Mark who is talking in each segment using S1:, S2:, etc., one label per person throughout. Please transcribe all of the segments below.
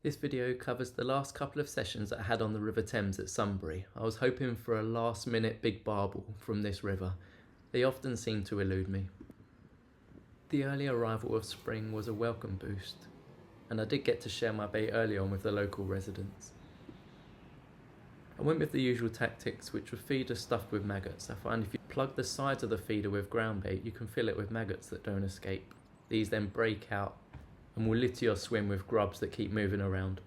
S1: This video covers the last couple of sessions that I had on the River Thames at Sunbury. I was hoping for a last minute big barbel from this river. They often seem to elude me. The early arrival of spring was a welcome boost, and I did get to share my bait early on with the local residents. I went with the usual tactics, which were feeders stuffed with maggots. I find if you plug the sides of the feeder with ground bait, you can fill it with maggots that don't escape. These then break out and will litter your swim with grubs that keep moving around.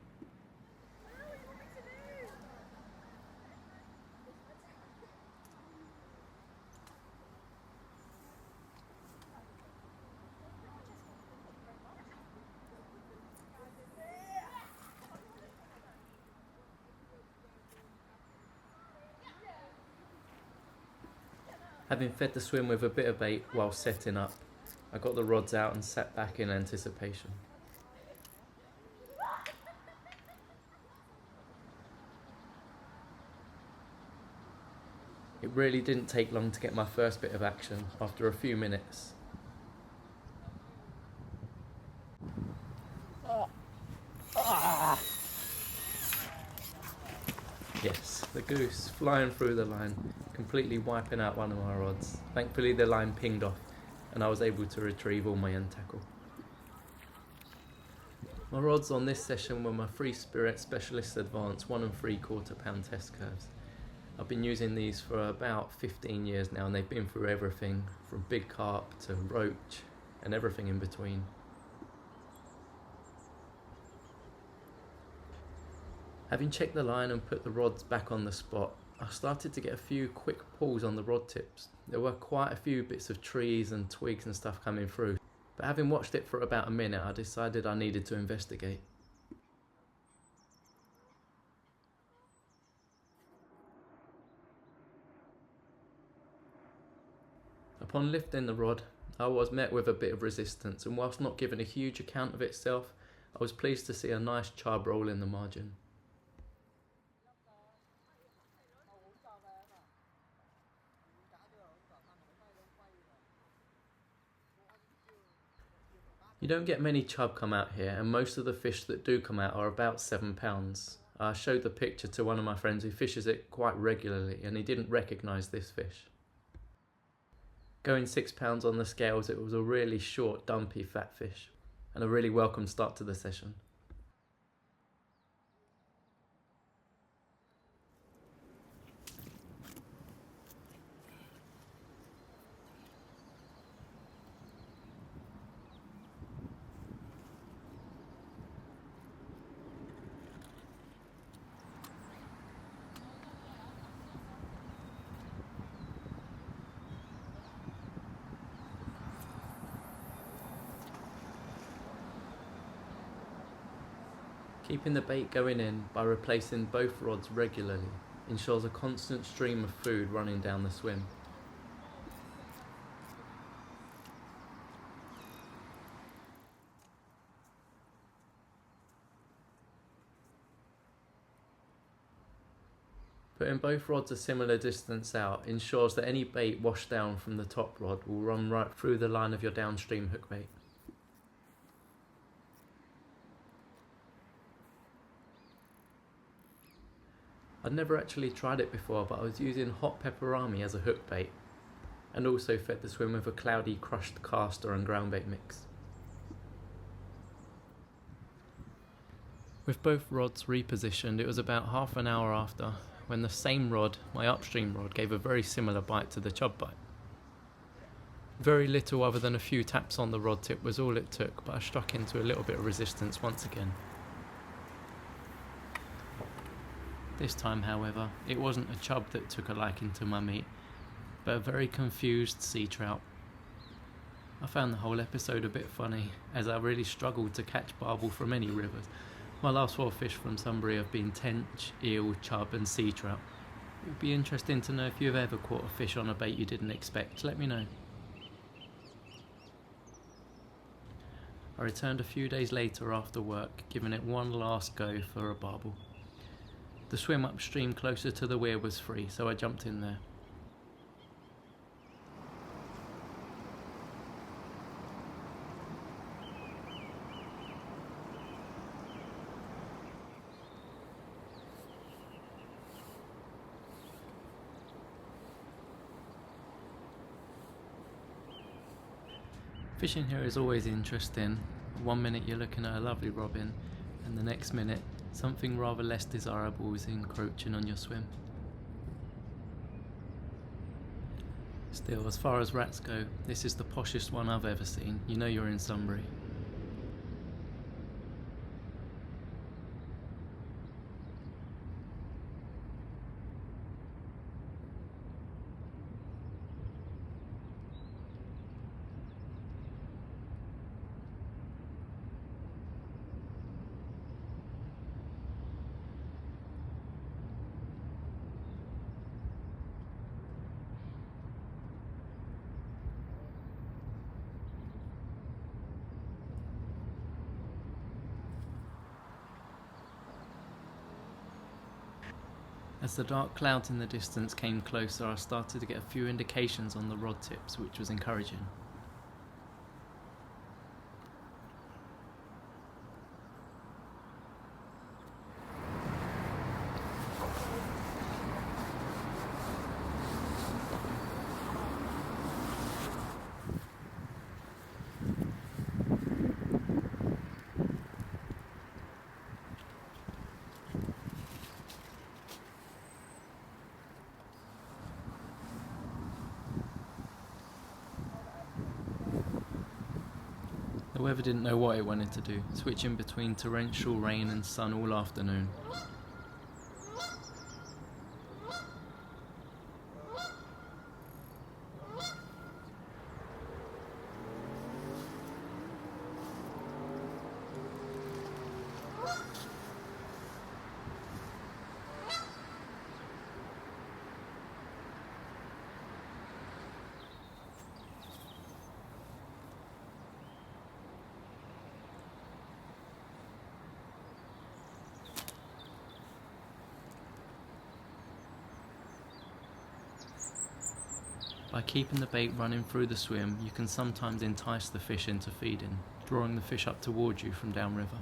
S1: Having fed the swim with a bit of bait while setting up, I got the rods out and sat back in anticipation. It really didn't take long to get my first bit of action after a few minutes. Yes, the goose flying through the line, completely wiping out one of my rods. Thankfully the line pinged off and I was able to retrieve all my end tackle. My rods on this session were my Free Spirit Specialist Advanced 1 3/4 pound test curves. I've been using these for about 15 years now and they've been through everything from big carp to roach and everything in between. Having checked the line and put the rods back on the spot, I started to get a few quick pulls on the rod tips. There were quite a few bits of trees and twigs and stuff coming through, but having watched it for about a minute, I decided I needed to investigate. Upon lifting the rod, I was met with a bit of resistance, and whilst not giving a huge account of itself, I was pleased to see a nice chub roll in the margin. You don't get many chub come out here, and most of the fish that do come out are about 7 pounds. I showed the picture to one of my friends who fishes it quite regularly and he didn't recognise this fish. Going 6 pounds on the scales, it was a really short, dumpy fat fish and a really welcome start to the session. Keeping the bait going in by replacing both rods regularly ensures a constant stream of food running down the swim. Putting both rods a similar distance out ensures that any bait washed down from the top rod will run right through the line of your downstream hook bait. I'd never actually tried it before, but I was using hot pepperami as a hook bait and also fed the swim with a cloudy crushed castor and ground bait mix. With both rods repositioned, it was about half an hour after when the same rod, my upstream rod, gave a very similar bite to the chub bite. Very little other than a few taps on the rod tip was all it took, but I struck into a little bit of resistance once again. This time, however, it wasn't a chub that took a liking to my meat, but a very confused sea trout. I found the whole episode a bit funny, as I really struggled to catch barbel from any rivers. My last 4 fish from Sunbury have been tench, eel, chub and sea trout. It would be interesting to know if you've ever caught a fish on a bait you didn't expect. Let me know. I returned a few days later after work, giving it one last go for a barbel. The swim upstream closer to the weir was free, so I jumped in there. Fishing here is always interesting. One minute you're looking at a lovely robin, and the next minute something rather less desirable is encroaching on your swim. Still, as far as rats go, this is the poshest one I've ever seen. You know you're in Sunbury. As the dark clouds in the distance came closer, I started to get a few indications on the rod tips, which was encouraging. The weather didn't know what it wanted to do, switching between torrential rain and sun all afternoon. By keeping the bait running through the swim, you can sometimes entice the fish into feeding, drawing the fish up towards you from downriver.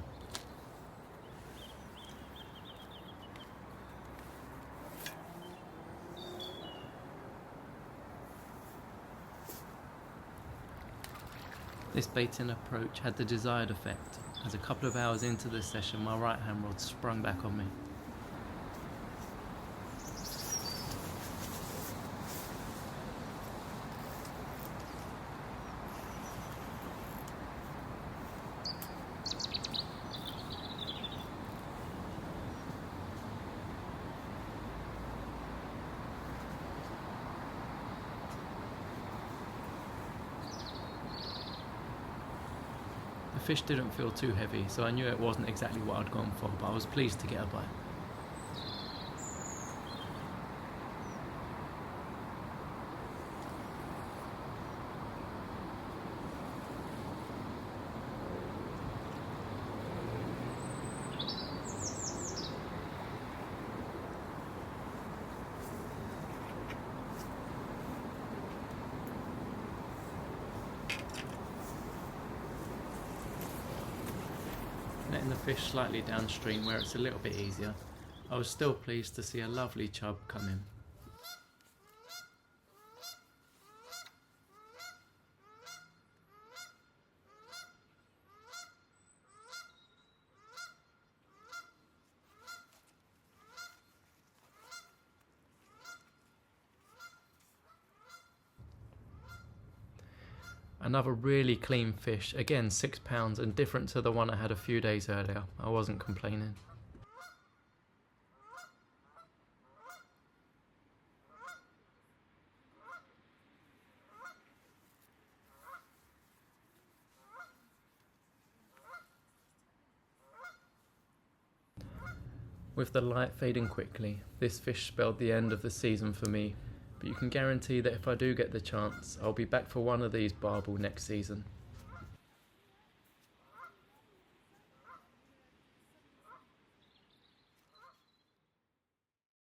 S1: This baiting approach had the desired effect, as a couple of hours into the session my right hand rod sprung back on me. The fish didn't feel too heavy, so I knew it wasn't exactly what I'd gone for, but I was pleased to get a bite. Letting the fish slightly downstream where it's a little bit easier, I was still pleased to see a lovely chub come in. Another really clean fish, again 6 pounds and different to the one I had a few days earlier. I wasn't complaining. With the light fading quickly, this fish spelled the end of the season for me, but you can guarantee that if I do get the chance, I'll be back for one of these barbel next season.